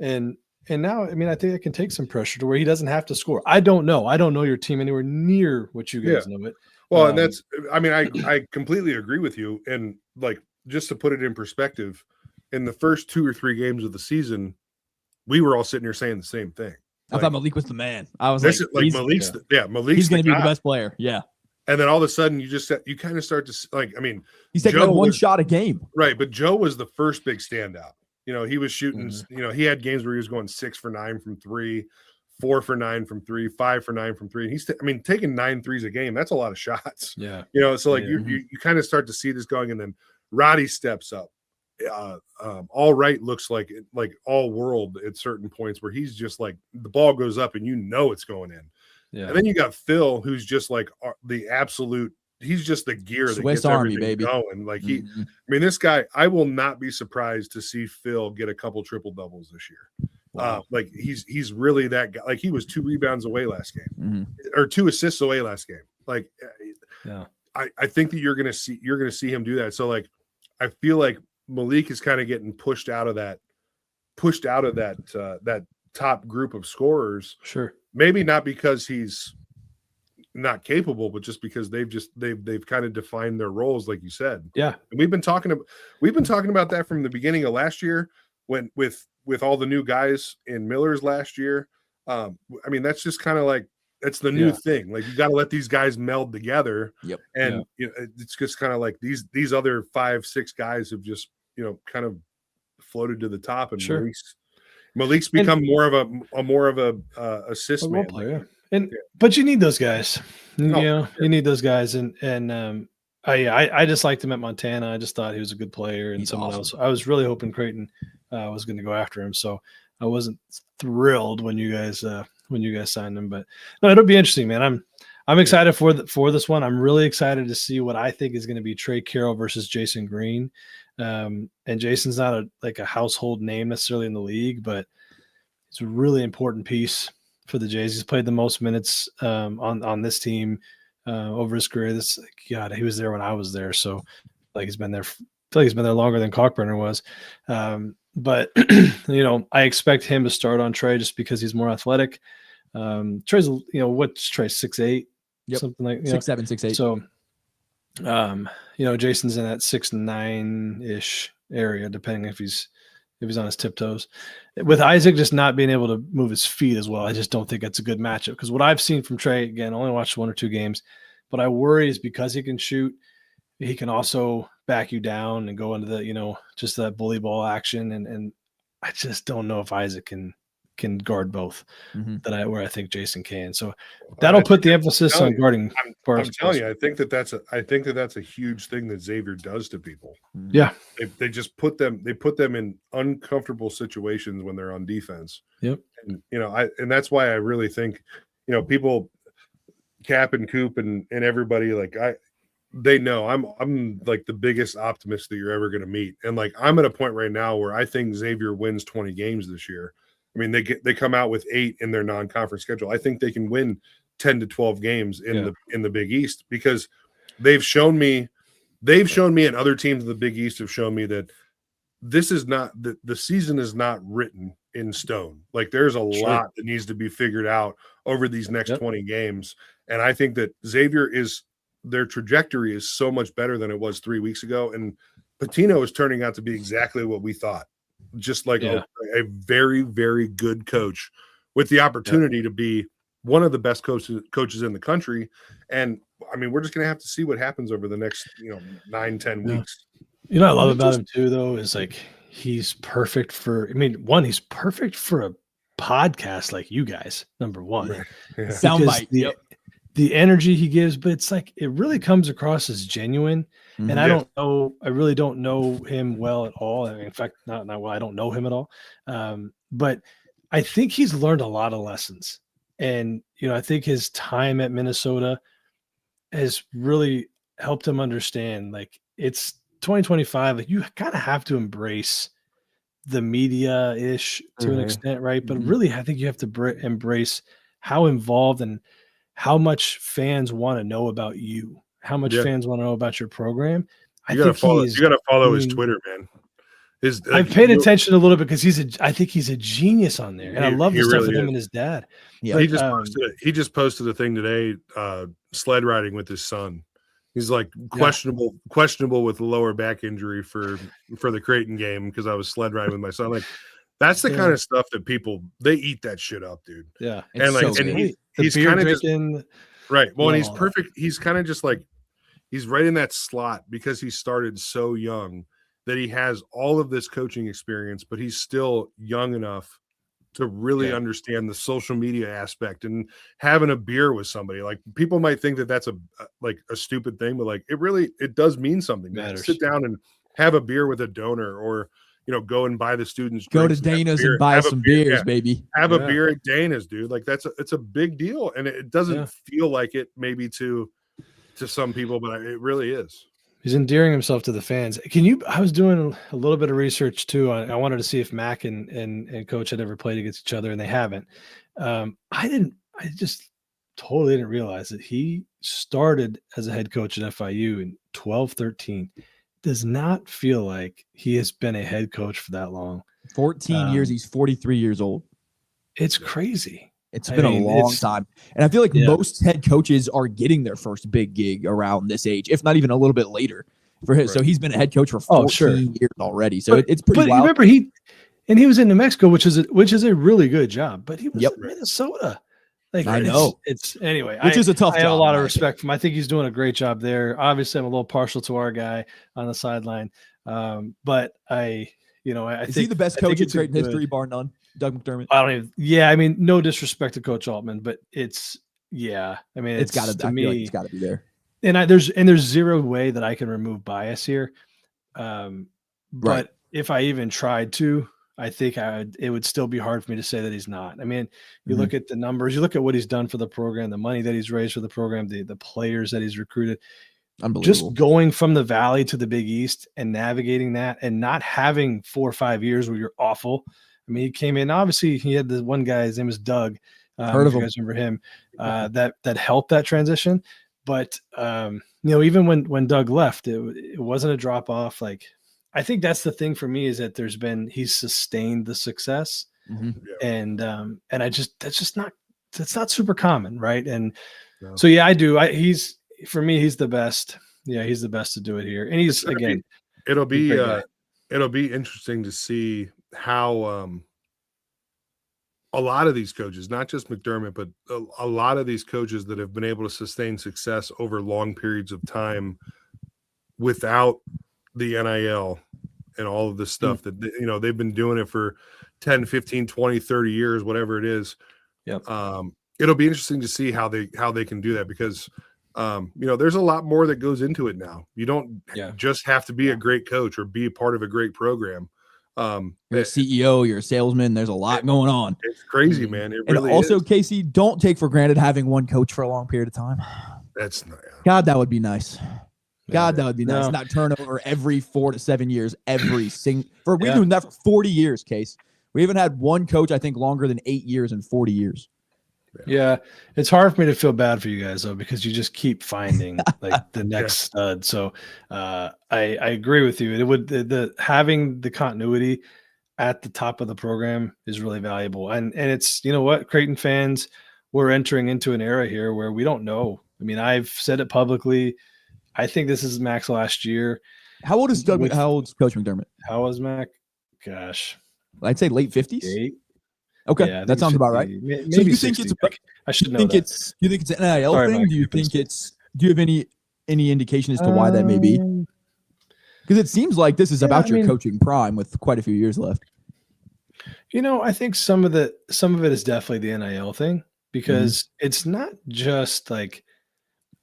and now, I mean, I think it can take some pressure to where he doesn't have to score. I don't know your team anywhere near what you guys know it. Well, and that's, I mean, I completely agree with you. And like, just to put it in perspective, in the first 2 or 3 games of the season, we were all sitting here saying the same thing. I thought Malik was the man. I was Malik's he's going to be the best player. Yeah. And then all of a sudden, you kind of start to like, I mean, he's taking like one shot a game, right? But Joe was the first big standout. He was shooting. He had games where he was going 6 for 9 from 3, 4 for 9 from 3, 5 for 9 from 3. And he's taking 9 threes a game. That's a lot of shots. Yeah. So like you kind of start to see this going, and then Roddy steps up. All Right looks like all world at certain points where he's just like the ball goes up and it's going in. Yeah. And then you got Phil, who's just like the absolute. He's just the gear that Swiss gets Army, everything baby. going. Like I mean, this guy, I will not be surprised to see Phil get a couple triple doubles this year. Wow. Like he's really that guy. Like he was 2 rebounds away last game, or 2 assists away last game. Like, I think that you're gonna see him do that. So like, I feel like Malik is kind of getting pushed out of that top group of scorers. Sure. Maybe not because he's not capable, but just because they've kind of defined their roles, like you said. Yeah. And we've been talking about that from the beginning of last year, when with all the new guys in Miller's last year. I mean, that's just kind of like, it's the new thing. Like, you got to let these guys meld together. Yep. And it's just kind of like these other 5-6 guys have just kind of floated to the top, and Sure. Malik's become more of a assist A role man. player. But you need those guys. No, You need those guys. I just liked him at Montana. I just thought he was a good player, and He's someone awesome. else. I was really hoping Creighton was going to go after him. So I wasn't thrilled when you guys signed him. But no, it'll be interesting, man. I'm excited for this one. I'm really excited to see what I think is going to be Trey Carroll versus Jason Green. And Jason's not a household name necessarily in the league, but it's a really important piece for the Jays. He's played the most minutes on this team over his career. God, he was there when I was there, so he's been there. I feel like he's been there longer than Cockburner was. But I expect him to start on Trey just because he's more athletic. Trey's, what's Trey, 6'8", something like 6'7", 6'8". So, Jason's in that 6'9" area, depending if he's on his tiptoes. With Isaac just not being able to move his feet as well, I just don't think that's a good matchup. Because what I've seen from Trey, again, only watched 1 or 2 games, but I worry is because he can shoot, he can also back you down and go into the, just that bully ball action. And I just don't know if Isaac can guard both where I think Jason can. So that'll put the emphasis on guarding. I'm telling you, I think that's a huge thing that Xavier does to people. Yeah. They just put them in uncomfortable situations when they're on defense. Yep. And and that's why I really think, people, Cap and Coop and everybody, they know I'm like the biggest optimist that you're ever going to meet. And I'm at a point right now where I think Xavier wins 20 games this year. I mean, they come out with 8 in their non-conference schedule. I think they can win 10 to 12 games in the Big East because they've shown me, and other teams in the Big East have shown me that this is not the season is not written in stone. There's a lot that needs to be figured out over these next 20 games. And I think that their trajectory is so much better than it was 3 weeks ago. And Patino is turning out to be exactly what we thought. Just a very, very good coach with the opportunity to be one of the best coaches in the country. And I mean, we're just going to have to see what happens over the next, 9-10 weeks. I love about him too, though, is he's perfect for, he's perfect for a podcast like you guys, number one. Right. Yeah. Soundbite. The energy he gives, but it's it really comes across as genuine. And I really don't know him well at all. In fact, not well, I don't know him at all. But I think he's learned a lot of lessons. And, I think his time at Minnesota has really helped him understand, it's 2025. You kind of have to embrace the media-ish to an extent, right? But really, I think you have to embrace how involved and how much fans want to know about you, how much fans want to know about your program. You got to follow his Twitter, man. I've paid attention a little bit because I think he's a genius on there, and I love the stuff with him and his dad. Yeah, but, he just posted a thing today, sled riding with his son. He's questionable with a lower back injury for the Creighton game because I was sled riding with my son. That's the kind of stuff that they eat that shit up, dude. Yeah, and he's kind of just right. Well, and he's perfect. He's kind of just he's right in that slot because he started so young that he has all of this coaching experience, but he's still young enough to really understand the social media aspect and having a beer with somebody. People might think that that's a stupid thing, but it does mean something. Man. Sit down and have a beer with a donor, or go and buy the students. Go to Dana's and buy some beers, baby. Have a beer at Dana's, dude. It's a big deal, and it doesn't feel like it maybe to some people, but it really is. He's endearing himself to the fans. I was doing a little bit of research too. I wanted to see if Mac and Coach had ever played against each other, and they haven't. I just totally didn't realize that he started as a head coach at FIU in 12-13. Does not feel like he has been a head coach for that long. 14 years. He's 43 years old. It's crazy. It's been a long time. And I feel like most head coaches are getting their first big gig around this age, if not even a little bit later for him. Right. So he's been a head coach for 14 years already. So it's pretty wild. Remember, he was in New Mexico, which is a really good job, but he was in Minnesota. I know. It's anyway, which is a tough job. I have a lot of respect for him. I think he's doing a great job there. Obviously, I'm a little partial to our guy on the sideline. But I Is think he the best I think coach in it's a Creighton good- history, bar none? Doug McDermott. I don't even. Yeah, I mean, no disrespect to Coach Altman, but it's yeah. I mean, It's got to. to I feel like me, it's got to be there. and there's zero way that I can remove bias here. But Right. if I even tried to, I think it would still be hard for me to say that he's not. I mean, you look at the numbers, you look at what he's done for the program, the money that he's raised for the program, the players that he's recruited. Unbelievable. Just going from the Valley to the Big East and navigating that and not having 4 or 5 years where you're awful. I mean, he came in, obviously he had the one guy, his name was Doug. Heard of you him. guys remember him, that helped that transition. But, even when Doug left, it wasn't a drop off. Like, I think that's the thing for me is that he's sustained the success. And that's not super common. Right. And so, yeah, I do. For me, he's the best. Yeah, he's the best to do it here. And it'll be interesting to see how a lot of these coaches, not just McDermott, but a lot of these coaches that have been able to sustain success over long periods of time without the NIL and all of this stuff that they've been doing it for 10, 15, 20, 30 years, whatever it is. Yep. It'll be interesting to see how they can do that because there's a lot more that goes into it now. You don't just have to be a great coach or be a part of a great program. You're a CEO, you're a salesman. There's a lot going on. It's crazy, man. It and really also, is. Casey, don't take for granted having one coach for a long period of time. That's not. God, that would be nice. God, that would be nice. No. Not turnover every 4 to 7 years. We've been doing that for 40 years, Case. We haven't had one coach, I think, longer than 8 years in 40 years. Yeah, it's hard for me to feel bad for you guys though because you just keep finding like the next stud. So I agree with you. It would the having the continuity at the top of the program is really valuable. And it's what Creighton fans, we're entering into an era here where we don't know. I mean, I've said it publicly. I think this is Mac's last year. How old is Doug? How old is Coach McDermott? How old is Mac? Gosh, I'd say late 50s. 8. Okay, Yeah, that sounds 50, about right. Maybe so you 60. think it's? I should know. Do you think it's an NIL thing? Mike, Do you think it's? Do you have any indication as to why that may be? Because it seems like this is about your coaching prime with quite a few years left. I think some of it is definitely the NIL thing because it's not just like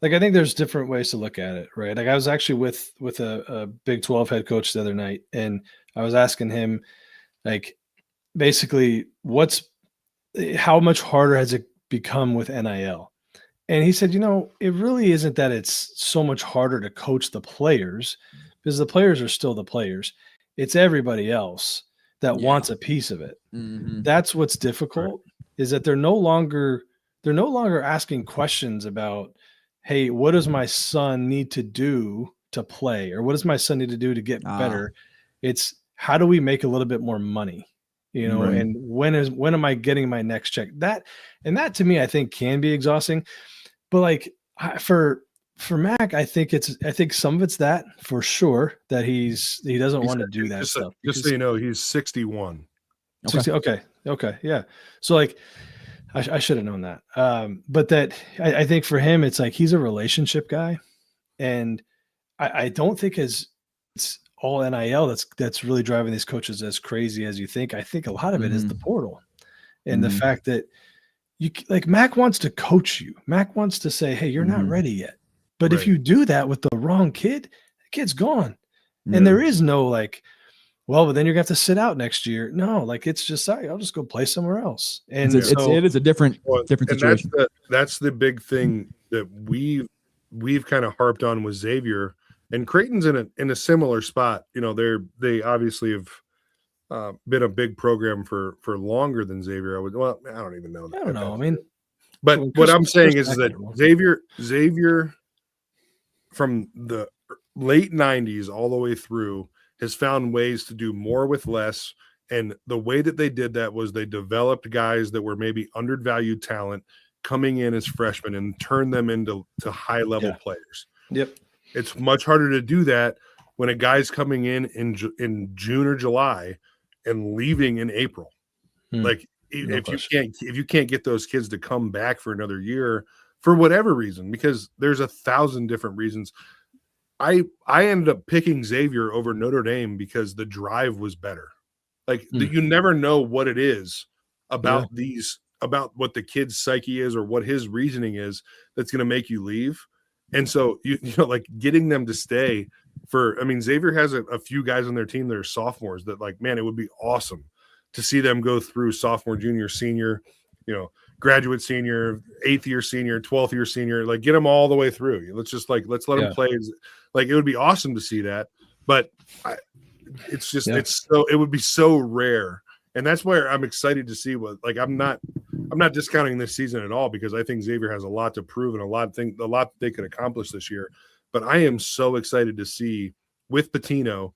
I think there's different ways to look at it, right? Like I was actually with a Big 12 head coach the other night, and I was asking him, like, basically, how much harder has it become with NIL? And he said, it really isn't that it's so much harder to coach the players because the players are still the players. It's everybody else that wants a piece of it. That's what's difficult is that they're no longer asking questions about, hey, what does my son need to do to play? Or what does my son need to do to get better? It's how do we make a little bit more money? And when am I getting my next check? That to me, I think can be exhausting. But like for Mac, I think some of it's that for sure that he doesn't want to do that stuff. Just so you know, he's 61. 60, okay, yeah. So like, I should have known that. But that I think for him, it's like he's a relationship guy, and I don't think it's all NIL that's really driving these coaches as crazy as you think. I think a lot of it is the portal and the fact that Mac wants to coach you. Mac wants to say, hey, you're not ready yet. But if you do that with the wrong kid, the kid's gone. And there is no well, but then you're going to have to sit out next year. No, it's just, sorry, I'll just go play somewhere else. And it is a different situation. That's the big thing that we've kind of harped on with Xavier. And Creighton's in a similar spot. They obviously have been a big program for longer than Xavier. I don't even know that. I don't know. I mean, but what I'm saying is that Xavier from the late 90s all the way through has found ways to do more with less. And the way that they did that was they developed guys that were maybe undervalued talent coming in as freshmen and turned them into high-level players. Yep. It's much harder to do that when a guy's coming in June or July and leaving in April. If you can't get those kids to come back for another year for whatever reason, because there's 1,000 different reasons. I ended up picking Xavier over Notre Dame because the drive was better. Like you never know what it is about about what the kid's psyche is or what his reasoning is that's going to make you leave. And so you know, like getting them to stay for, I mean, Xavier has a few guys on their team that are sophomores that, like, man, it would be awesome to see them go through sophomore, junior, senior, you know, graduate senior, 8th year senior, 12th year senior, like get them all the way through. Let's let them play. Like, it would be awesome to see that, but it would be so rare. And that's where I'm excited to see what, like, I'm not discounting this season at all, because I think Xavier has a lot to prove and a lot that they could accomplish this year. But I am so excited to see with Patino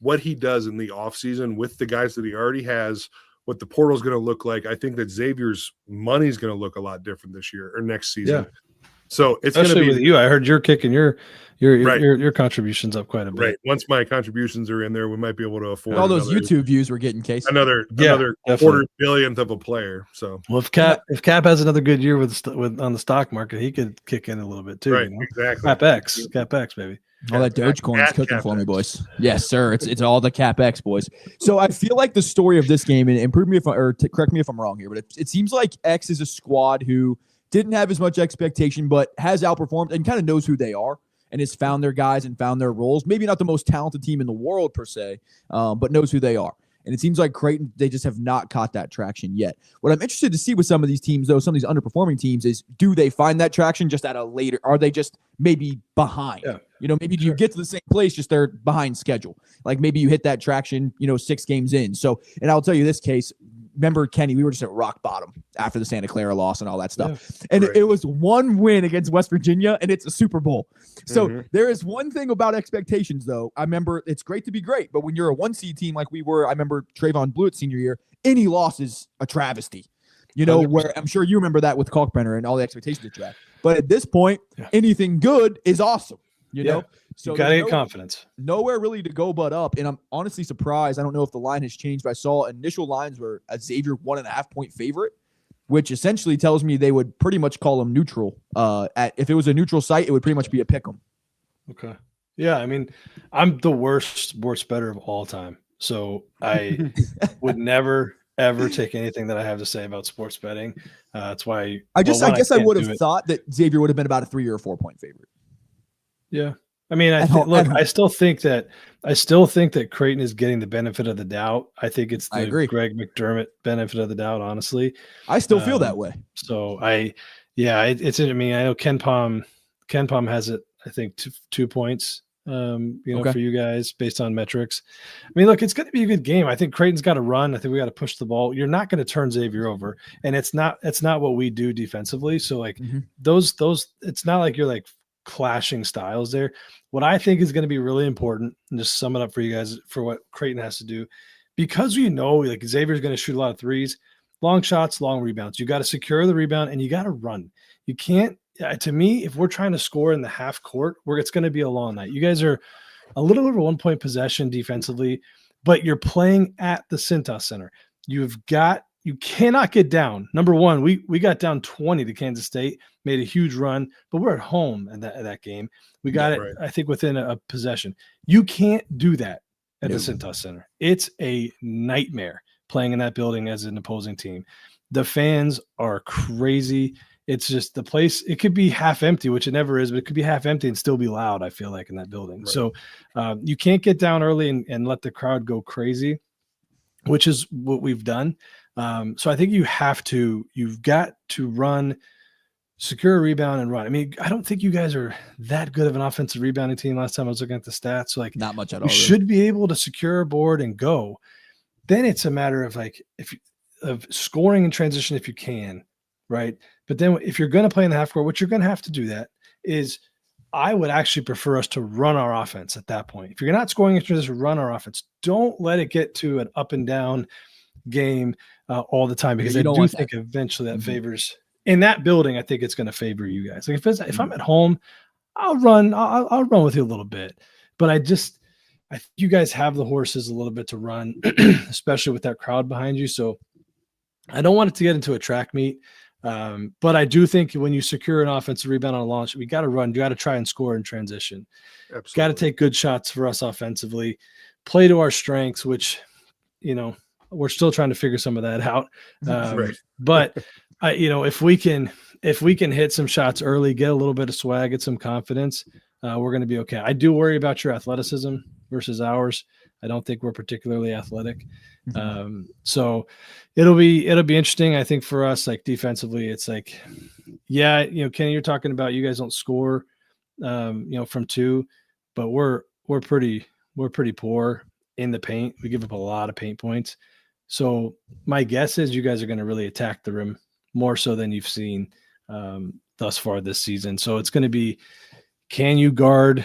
what he does in the offseason with the guys that he already has, what the portal is going to look like. I think that Xavier's money is going to look a lot different this year or next season. Yeah. So it's going to be with you. I heard you're kicking your contributions up quite a bit. Right. Once my contributions are in there, we might be able to afford all those YouTube views we're getting. Case another quarter billionth of a player. So if Cap has another good year with on the stock market, he could kick in a little bit too. Right. You know? Exactly. CapEx, baby. All that Dogecoin's cooking for me, boys. Yes, sir. It's all the CapEx, boys. So I feel like the story of this game, and prove me if correct me if I'm wrong here, but it seems like X is a squad who didn't have as much expectation, but has outperformed and kind of knows who they are and has found their guys and found their roles. Maybe not the most talented team in the world per se, but knows who they are. And it seems like Creighton, they just have not caught that traction yet. What I'm interested to see with some of these teams, though, some of these underperforming teams, is do they find that traction just at a later? Are they just maybe behind? Yeah. You know, maybe you get to the same place, just they're behind schedule. Like maybe you hit that traction, 6 games in. So, and I'll tell you this case. Remember, Kenny, we were just at rock bottom after the Santa Clara loss and all that stuff. Yeah, and it was one win against West Virginia, and it's a Super Bowl. So there is one thing about expectations, though. I remember it's great to be great, but when you're a 1-seed team like we were, I remember Trayvon Blewett senior year, any loss is a travesty. 100%. Where I'm sure you remember that with Kalkbrenner and all the expectations that you had. But at this point, anything good is awesome. You know? So you got to get confidence. Nowhere really to go but up. And I'm honestly surprised. I don't know if the line has changed, but I saw initial lines were a Xavier 1.5 point favorite, which essentially tells me they would pretty much call them neutral. If it was a neutral site, it would pretty much be a pick 'em. Okay. Yeah. I mean, I'm the worst sports bettor of all time. So I would never, ever take anything that I have to say about sports betting. That's why I guess I would have thought that Xavier would have been about a 3 or 4 point favorite. Yeah. I mean, I still think that Creighton is getting the benefit of the doubt. I think it's the Greg McDermott benefit of the doubt, honestly. I still feel that way. So I know Ken Palm has it, I think 2 points, for you guys based on metrics. I mean, look, it's going to be a good game. I think Creighton's got to run. I think we got to push the ball. You're not going to turn Xavier over, and it's not what we do defensively. So like those, it's not like you're like clashing styles there. What I think is going to be really important, and just sum it up for you guys for what Creighton has to do, because like Xavier's going to shoot a lot of threes, long shots, long rebounds. You got to secure the rebound and you got to run. You can't, to me, if we're trying to score in the half court, where it's going to be a long night. You guys are a little over 1 point possession defensively, but you're playing at the Cintas Center. You cannot get down. Number one, we got down 20 to Kansas State, made a huge run, but we're at home in that game. We got it, right. I think, within a possession. You can't do that at the Cintas Center. It's a nightmare playing in that building as an opposing team. The fans are crazy. It's just the place. It could be half empty, which it never is, but it could be half empty and still be loud, I feel like, in that building. Right. So you can't get down early and let the crowd go crazy, which is what we've done. So I think you've got to run, secure a rebound and run. I mean, I don't think you guys are that good of an offensive rebounding team. Last time I was looking at the stats, so like not much at all. You should be able to secure a board and go. Then it's a matter of of scoring in transition if you can, right? But then if you're going to play in the half court, what you're going to have to do that is, I would actually prefer us to run our offense at that point. If you're not scoring in transition, run our offense. Don't let it get to an up and down game all the time, because I do think eventually that favors in that building. I think it's going to favor you guys. Like if I'm at home, I'll run with you a little bit, but I think you guys have the horses a little bit to run, especially with that crowd behind you. So I don't want it to get into a track meet. But I do think when you secure an offensive rebound on a launch, we got to run. You got to try and score in transition. Absolutely. Got to take good shots for us offensively, play to our strengths, which, we're still trying to figure some of that out. Right. But if we can hit some shots early, get a little bit of swag, get some confidence, we're going to be okay. I do worry about your athleticism versus ours. I don't think we're particularly athletic. So it'll be interesting. I think for us, like defensively, it's like, Kenny, you're talking about you guys don't score, from two, but we're pretty poor in the paint. We give up a lot of paint points. So my guess is you guys are going to really attack the rim more so than you've seen thus far this season. So it's going to be, can you guard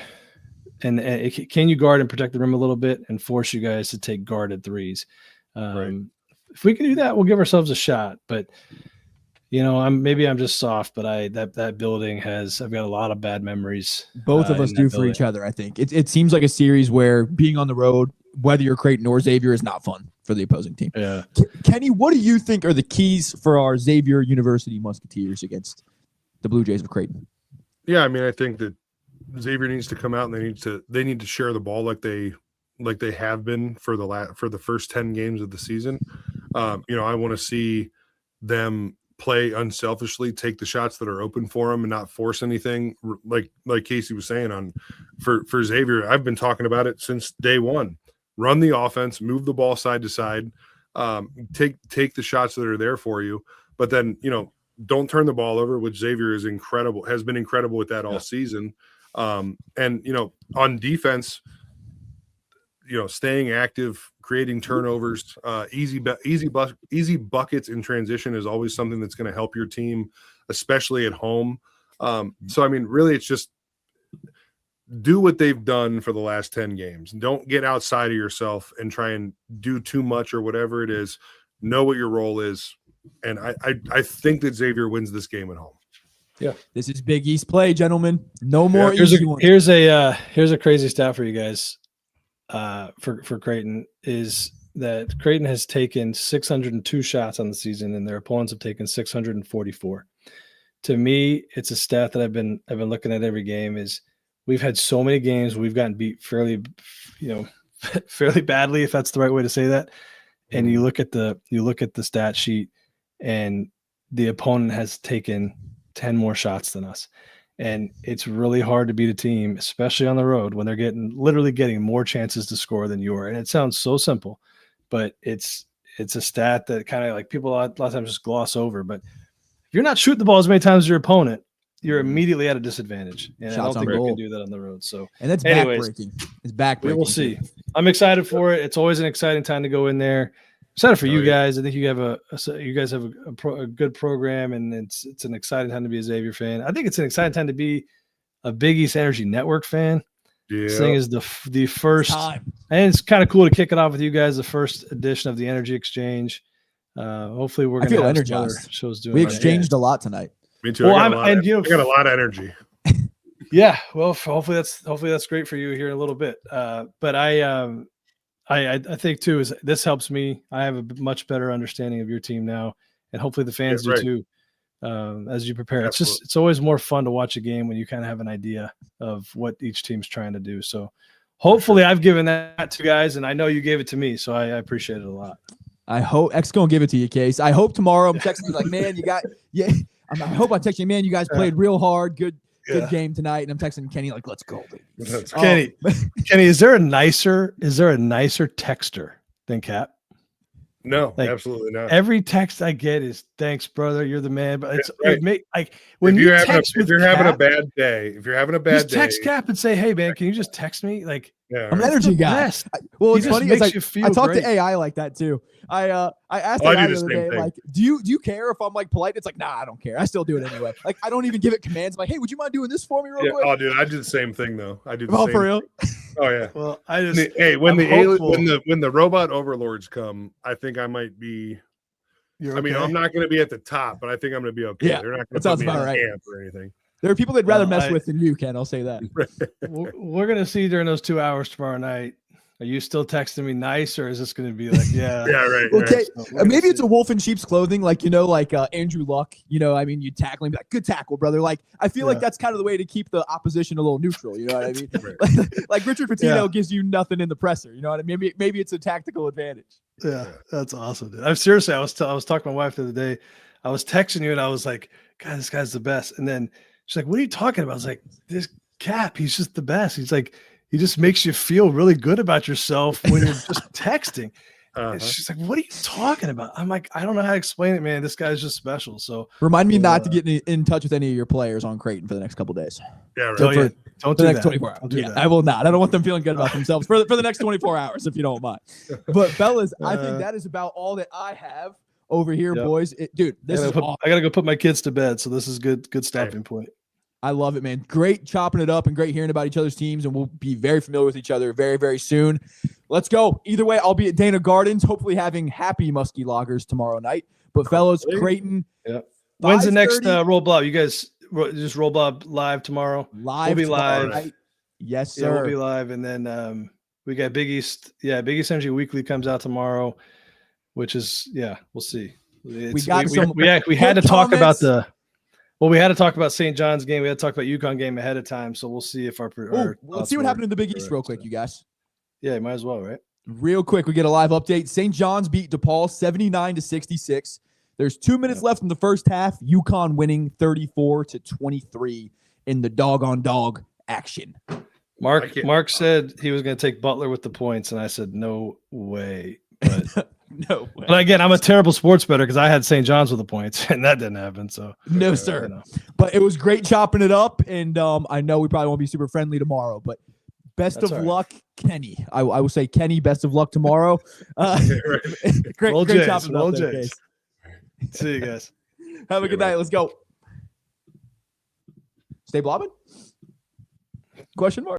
and protect the rim a little bit and force you guys to take guarded threes? Right. If we can do that, we'll give ourselves a shot. But I'm just soft, but that building I've got a lot of bad memories. Both of us do for each other. I think it seems like a series where being on the road, whether you're Creighton or Xavier, is not fun for the opposing team. Yeah. Kenny, what do you think are the keys for our Xavier University Musketeers against the Bluejays of Creighton? Yeah, I mean, I think that Xavier needs to come out and they need to share the ball like they have been for the first 10 games of the season. I want to see them play unselfishly, take the shots that are open for them and not force anything. Like Casey was saying for Xavier, I've been talking about it since day one. Run the offense, move the ball side to side, take the shots that are there for you, but then, don't turn the ball over, which Xavier has been incredible with that all season. And, on defense, staying active, creating turnovers, easy buckets in transition is always something that's going to help your team, especially at home. So, I mean, really, it's just do what they've done for the last 10 games. Don't get outside of yourself and try and do too much or whatever it is. Know what your role is. And I think that Xavier wins this game at home. Yeah. This is Big East play, gentlemen. No more easy ones. Here's a crazy stat for you guys. For Creighton is that Creighton has taken 602 shots on the season and their opponents have taken 644. To me, it's a stat that I've been looking at every game. Is we've had so many games we've gotten beat fairly badly, if that's the right way to say that. And you look at the stat sheet and the opponent has taken 10 more shots than us. And it's really hard to beat a team, especially on the road, when they're literally getting more chances to score than you are. And it sounds so simple, but it's a stat that kind of like people a lot of times just gloss over. But if you're not shooting the ball as many times as your opponent, you're immediately at a disadvantage. And I don't think we can do that on the road. So, and that's backbreaking. It's backbreaking. We will see. I'm excited for it. It's always an exciting time to go in there. Excited for you guys. I think you guys have a good program, and it's an exciting time to be a Xavier fan. I think it's an exciting time to be a Big East Energy Network fan. Yeah. This thing is the first time, and it's kind of cool to kick it off with you guys. The first edition of the Energy Exchange. Hopefully, we're going to have energized. Some other shows doing. We exchanged a lot tonight. Me too. I got a lot of energy. Yeah. Well, hopefully that's great for you here in a little bit. But I think too is this helps me. I have a much better understanding of your team now, and hopefully the fans do too. As you prepare, Absolutely. it's always more fun to watch a game when you kind of have an idea of what each team's trying to do. So hopefully I've given that to guys, and I know you gave it to me, so I appreciate it a lot. I hope X gonna give it to you, Case. I hope tomorrow I'm texting you like, man, I hope I text you, man, you guys played real hard, good game tonight, and I'm texting Kenny like, let's go, baby. Kenny, is there a nicer texter than Cap? No, absolutely not. Every text I get is thanks, brother. You're the man. But it's when if you're having a bad day, text Cap and say, hey man, can you just text me? Like, I'm an energy guy. Well, it's funny because I talk to AI like that too. I asked AI the other day, like, do you care if I'm like polite? It's like, nah, I don't care. I still do it anyway. Like, I don't even give it commands. I'm like, hey, would you mind doing this for me real quick? Oh, dude, I do the same thing though. I do. For real? Oh yeah. Well, when the robot overlords come, I think I might be. I mean, I'm not going to be at the top, but I think I'm going to be okay. Yeah, they're not going to put me in camp or anything. There are people they'd rather mess with than you, Ken. I'll say that. We're going to see during those 2 hours tomorrow night Are you still texting me nice, or is this going to be like, yeah, Yeah, right. Okay, right. maybe it's a wolf in sheep's clothing, like Andrew Luck. I mean, you tackle him, be like, good tackle, brother. Like, I feel like that's kind of the way to keep the opposition a little neutral. You know what I mean? Right. like Richard Pitino gives you nothing in the presser. You know what I mean? Maybe it's a tactical advantage. Yeah, that's awesome, dude. I'm seriously, I was talking to my wife the other day. I was texting you, and I was like, God, this guy's the best. And then she's like, what are you talking about? I was like, this Cap, he's just the best. He's like, he just makes you feel really good about yourself when you're just texting. And she's like, what are you talking about? I'm like, I don't know how to explain it, man. This guy's just special. So remind me not to get in touch with any of your players on Creighton for the next couple days. Yeah, right. Don't do the next that. 24 hours. Yeah, I will not. I don't want them feeling good about themselves for the next 24 hours, if you don't mind. But fellas, I think that is about all that I have over here, boys. Dude, this is awesome. I gotta go put my kids to bed, so this is good stopping point. I love it, man. Great chopping it up and great hearing about each other's teams, and we'll be very familiar with each other very, very soon. Let's go. Either way, I'll be at Dana Gardens, hopefully having happy Muskie Loggers tomorrow night. But fellas, Creighton. Yeah. When's the next Roll Blob? You guys just Roll Blob live tomorrow? We'll be live. Night. Yes, sir. Yeah, we'll be live. And then we got Big East. Yeah, Big East Energy Weekly comes out tomorrow, which is, we'll see. We had to talk about we had to talk about St. John's game. We had to talk about UConn game ahead of time. So we'll see if let's see what happened in the Big East real quick, you guys. Yeah, might as well, right? Real quick, we get a live update. St. John's beat DePaul 79-66. There's 2 minutes left in the first half. UConn winning 34-23 in the dog-on-dog action. Mark said he was going to take Butler with the points, and I said no way. But no way. But again, I'm a terrible sports bettor because I had St. John's with the points, and that didn't happen. So no, sir. But it was great chopping it up, and I know we probably won't be super friendly tomorrow, but best of luck, Kenny. I will say, Kenny, best of luck tomorrow. Great chopping up there, guys. See you guys. Have a good night. Let's go. Stay blobbing? Question mark.